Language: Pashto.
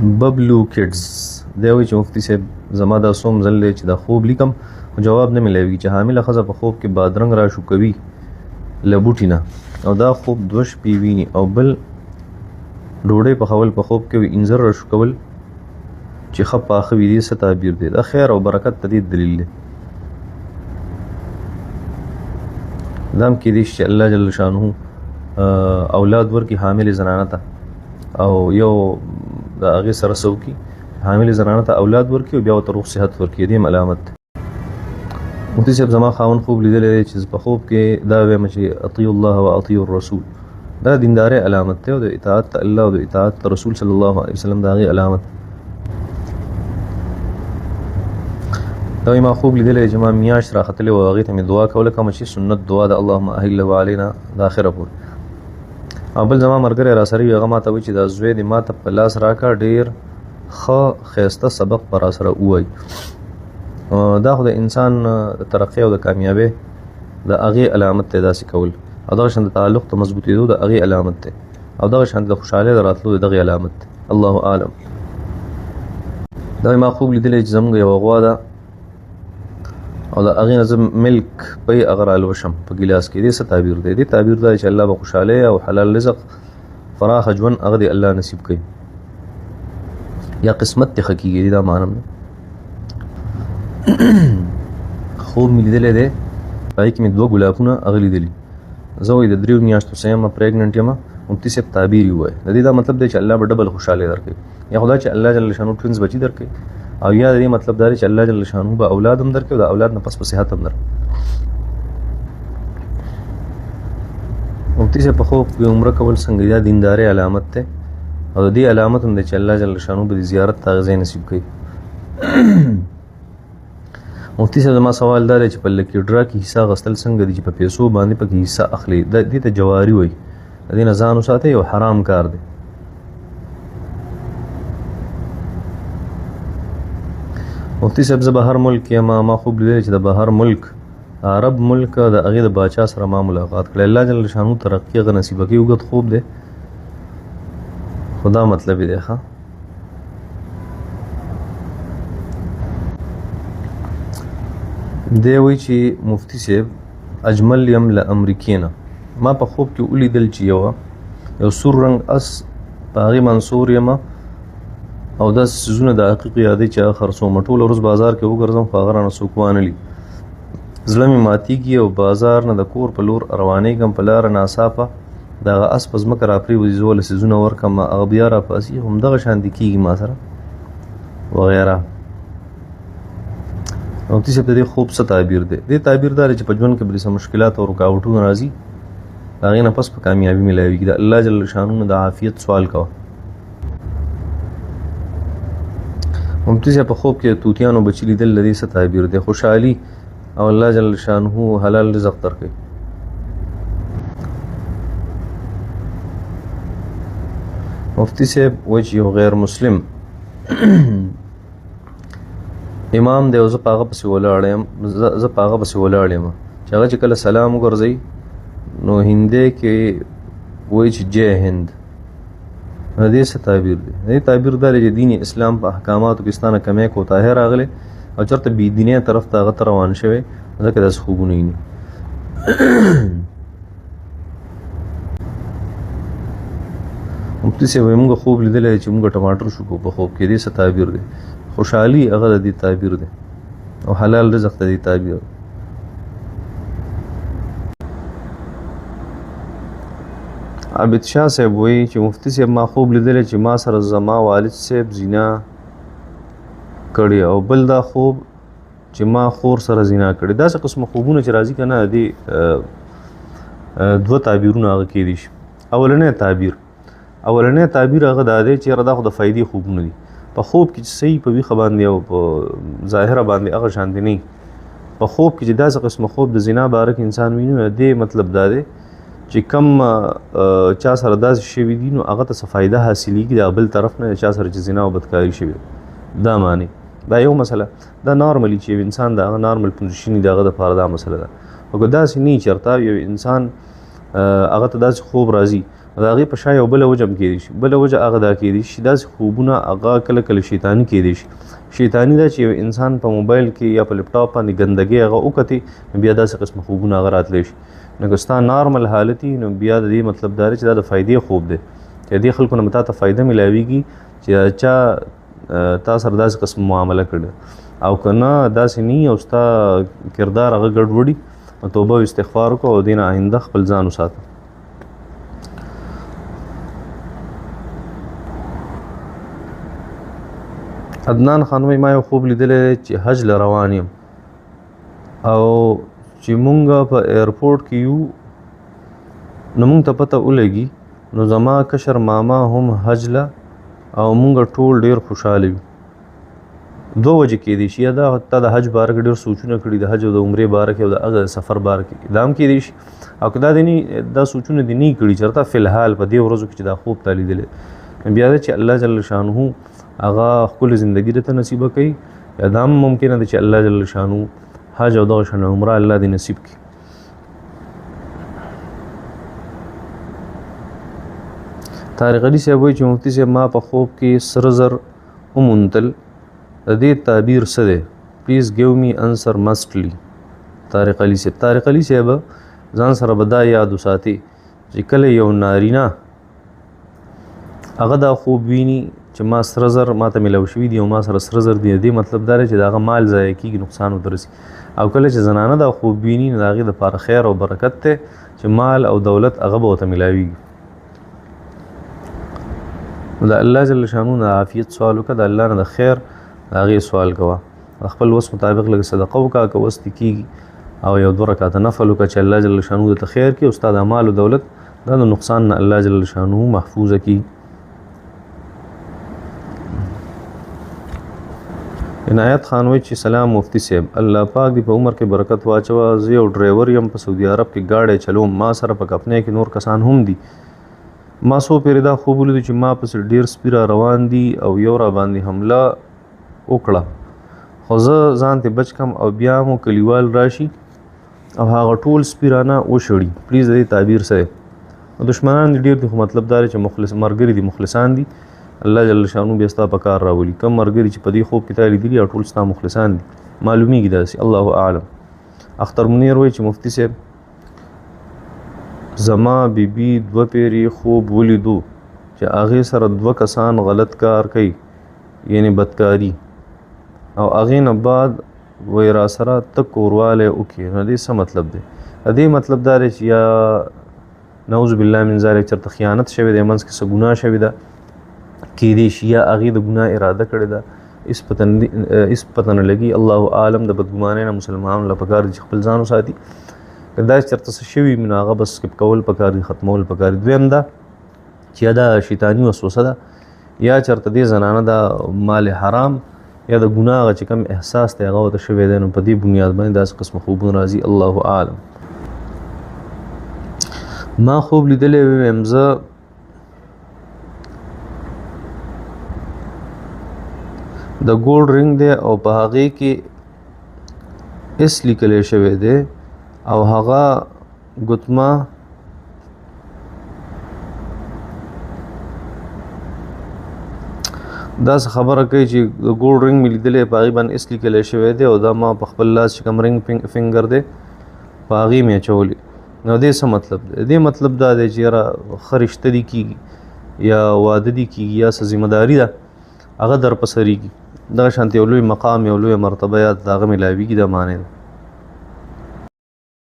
ببلو کډز دی وایي چې مفتي صاحب زما دا څوم ځل دی چې دا خوب لیکم خو جواب نه ملیږي چې حامله ښځه په خوب کې بادرنګ راشو کوي له بوټي نه او دا خوب 2 شپې ویني او بل ډوډۍ پخول په خوب کې وي انځر راشو کول چې ښه پاخه وي دې څه تعبیر دی دا خیر او برکت ته دې دلیل دی دا هم کېدای شي چې الله جل شانه اولاد ورکړي حاملې زنانه ته او یو د هغې سره څه وکړي حاملې زنانه ته اولاد ورکړي او بیا ورته روغ صحت ورکړي دې هم علامت دی مفتي صاحب زما خاوند خوب لیدلی دی چې په خوب کې دا وایم چې اطیعوا الله و اطیعوا الرسول دا دیندارۍ علامت دی او د اطاعت الله او د اطاعت رسول صلی الله علیه وسلم د هغې علامت دا ما خوب لیدلی چې ما میاشت راختلی وه هغې ته مې دعا کوله کومه چې سنت دعا د اللهم اهله علینا د اخره پورې او بل زما ملګری راسره وي هغه ما ته وایي چې دا زوی دې ما ته په لاس راکړه ډېر ښه ښایسته سبق به راسره ووایي دا خو د انسان د ترقۍ او د کامیابۍ د هغې علامت دی داسې کول او دغه شان د تعلق د مضبوطېدو د هغې علامت دی او دغه شان د خوشحالۍ د راتلو د دغې علامت دی الله اعلم دا ما خوب لیدلی چې زموږ یوه غوا ده او د هغې نه زه ملک پی هغه رالوشم په ګیلاس کې دې څه تعبیر دی دې تعبیر دا چې الله به خوشحالۍ او حلال رزق فراخه ژوند هغه دې الله نصیب کوي یا قسمت دې ښه کېږي دا معنی نه خوب مې لیدلی دی په هغې کې مې 2 ګلابونه هغه لیدلي زه وایي د 3 میاشتو څه یم پریګننټ یم مفتي صاحب تعبیر یې ووایه د دې دا مطلب دی چې الله به ډبل خوشحالۍ درکوي یا خو دا چې الله جل شانو ټوینز بچي درکوي او یا د دې مطلب دا دی چې الله جل شانو به اولاد هم درکوي او د اولاد نه پس په صحت هم درکوي مفتي صاحب په خوب کې عمره کول څنګه دا دیندارۍ علامت دی او د دې علامت هم دی چې الله جل شانو به د زیارت ته هغه ځای نصیب کوي مفتي صاحب زما سوال دا دی چې په لکي ډرا کې حصه اخیستل څنګه دي چې په پیسو باندې پکې حصه اخلي دې ته جواري وایي د دې نه ځان وساتئ یو حرام کار دی مفتي صاحب زه بهر ملک یم ما خوب لیدلی چې د بهر ملک عرب ملک د هغې د باچا سره ما ملاقات کړی الله جل شانو ترقي هغه نصیبه کوي اوږد خوب دی خو دا مطلب یې دی ښه دی وایي چې مفتي صاحب اجمل یم له امریکې نه ما په خوب کې ولیدل چې یو سور رنګ اس په هغې منصور یم او داسې څیزونه د حقیق یادوي چې هغه خرڅوم ټوله ورځ بازار کې وګرځم خو هغه رانه څوک وانهلي زړه مې ماتېږي او بازار نه د کور په لور روانېږم په لاره ناڅاپه د هغه اس په ځمکه راپرېوځي زه ورله څیزونه ورکړم هغه بیا راپاسي همدغه شانتې کېږي ما سره وغیره مفتي صاحب د دې خوب څه تعبیر دی دې تعبیر دا دی چې په ژوند کې به څه مشکلات او رکاوټونه راځي د هغې نه پس په کامیابي میلاویږي د الله جل شانو نه د عافیت سوال کوه مفتي صاحب په خوب کې د توتیانو بچي لیدل د دې څه تعبیر دی خوشحالي او الله جل شانه حلال رزق درکوي مفتي صاحب وایي چې یو غیر مسلم امام دی او زه په هغه پسې ولاړ یم چې هغه چې کله سلام وګرځوي نو هندی کې وایي چې جय هند د دې څه تعبیر دی د دې تعبیر دا دی چې دین اسلام په احکاماتو کې ستانه کمی کوتاهی راغلی او چېرته بېدینۍ طرف ته هغه ته روان شوی ځکه داسې خوبونه ویني مفتي صاحب وایي موږ خوب لیدلی چې موږ ټماټر شو په خوب کې دې څه تعبیر دی خوشحالي هغه د دې تعبیر دی او حلال رزق د دې تعبیر دی عابد شاه صاحب وایي چې مفتي صاحب ما خوب لیدلی چې ما سره زما والد صاحب زنا کړې او بل دا خوب چې ما خور سره زنا کړې داسې قسمه خوبونه چې راځي که نه دې 2 تعبیرونه هغه کېدی شي اولنی تعبیر هغه دا دی چې یاره دا خو د فایدې خوبونه دي په خوب کې چې صحیح په ویښه باندې او په ظاهره باندې هغه شانتې نه په خوب کې چې داسې قسمه خوب د زنا باره کې انسان ویني نو دې مطلب دا دی چې کم چا سره داسې شوي دي نو هغه ته څه فایده حاصلېږي د بل طرف نه چا سره چې زنا او بدکاري شوې دا معنی دا یو مسله دا نارملی چې یو انسان د هغه نارمل پوزیشن د هغه دپاره دا مسله ده خو که داسې نه چېرته یو انسان هغه ته داسې خوب راځي د هغې په شا یو بله وجه هم کیدی شي. بله وجه هغه دا کیدی شي داسې خوبونه هغه کله کله شیطاني کیدی شي. شیطاني دا چې یو انسان په موبایل کې یا په لپټاپ باندې ګندګي هغه وکتي نو بیا داسې قسم خوبونه هغه راتلی شي. نو که ستا نارمل حالت نو بیا د دې مطلب دا چې دا د فایدې خوب دی چې دې خلکو نه به تا ته فایده میلاویږي چې چا تا سره داسې قسم معامله کړې او که نه داسې نه او ستا کردار هغه ګډوډي توبه او استغفار وکړه او دې نه آینده خپل ځان وساته. عدنان خان وایي ما یو خوب لیدلی چې حج له روان یم او چې مونږ په ایرپورټ کې یو نو مونږ ته پته ولګي نو زما کشر ماما هم حج له او مونږ ټول ډیر خوشحاله یو. دو وجې کېدی شي یا دا تا د حج باره کې ډېر سوچونه کړي د حج او د عمرې باره کې او د هغه سفر باره کې دا هم کېدی شي او که دا دې دا سوچونه دې نه کړي چېرته فلحال په دې ورځو کې چې دا خوب تا لیدلی بیا دا چې الله جل شانه هغه ښکلې زندګي درته نصیبه کوي یا دا هم ممکنه ده چې الله جل شانه حج او دغه شان عمره الله دې نصیب کړي. طارق علي صاحب وایي چې مفتي صاحب ما په خوب کې سره زر وموندل د دې تعبیر څه دی پلیز ګیو می انسر مسټلی. طارق علي صاحب ځان سره به دا یاد وساتي چې کله یو نارینه هغه دا خوب ویني چې ما سره زر ما ته میلاو شوي دي او ما سره سره زر دي دې مطلب دا دی چې د هغه مال ضایع کېږي نقصان ورته او کله چې زنانه دا خوب ویني نو د هغې دپاره خیر او برکت دی چې مال او دولت هغه به ورته میلاویږي. نو د الله جل شانو د عافیت سوال وکړه د الله نه د خیر د هغې سوال کوه خپل وس مطابق لږ صدقه وکړه که وس دې کېږي او یو 2 رکعته نفل وکړه چې الله جل شانو درته خیر کړي او ستا د مال او دولت دا د نقصان نه الله جل شانو محفوظه کړي. عنایت خان وایي چې سلام مفتی صاحب الله پاک دې په عمر کې برکت واچوه. زه یو ډرایور یم په سعودي عرب کې گاډی چلوم ما سره په کپنۍ کې نور کسان هم دي ما څو پیرې دا خوب ولیدو چې ما پسې ډېر سپي را روان دي او یو را باندې حمله وکړه خو زه ځان ته بچ کم او بیا مو کلیوال راشي او هغه ټول سپي رانه وشړي پلیز د دې تعبیر څه دشمنان دي ډېر دي خو مطلب دا دی چې مخلص مرګري دي مخلصان دي الله جل شانو بیا ستا په کار راولي کم مرګري چې په دې خوب کې تا لیدلي او ټول ستا مخلصان دي معلومیږي داسې الله اعلم. اختر منیر وایي چې مفتی صاحب زما بیبي 2 پیرې خوب ولیدو چې هغې سره 2 کسان غلط کار کوي یعنی بدکاري او هغې نه بعد وایي را سره ته کوروالی وکړي نو دې څه مطلب دی؟ دې مطلب دا دی چې یا نعوذ بالله من ذلک چېرته خیانت شوی دی منځ کې څه ګناه شوې ده کېدی شي یا هغې د ګناه اراده کړې ده هېڅ پته نه لګي الله اعلم. د بدګمانۍ نه مسلمانانو له پکار دي چې خپل ځان وساتي که دا چېرته څه شوي وي نو هغه بس سکپ کول پکار دي ختمول پکار دي. دویم دا چې یا دا شیطاني وسوسه ده یا چېرته دې زنانه دا مال حرام یا د ګناه هغه چې کوم احساس دی هغه ورته شوی دی نو په دې بنیاد باندې داسې قسمه خوبونه راځي الله اعلم. ما خوب لیدلی ویم زه د ګولډ رنګ دی او په هغې کې اس لیکلی شوی دی او هغه ګوتمه داسې خبره کوي چې د ګولډ رنګ مې لیدلی په هغې باندې اس لیکلی شوی دی او دا ما په خپل لاس چې کوم رنګ فنګر دی په هغې مې اچولی نو دې څه مطلب دی؟ دې مطلب دا دی چې یاره ښه رشته دي کېږي یا واده دي کېږي یا څه ذمهداري ده هغه در په سریږي دغه شانتې یو لوی مقام یو لویه مرتبه یا د هغه میلاویږي دا معنی ده.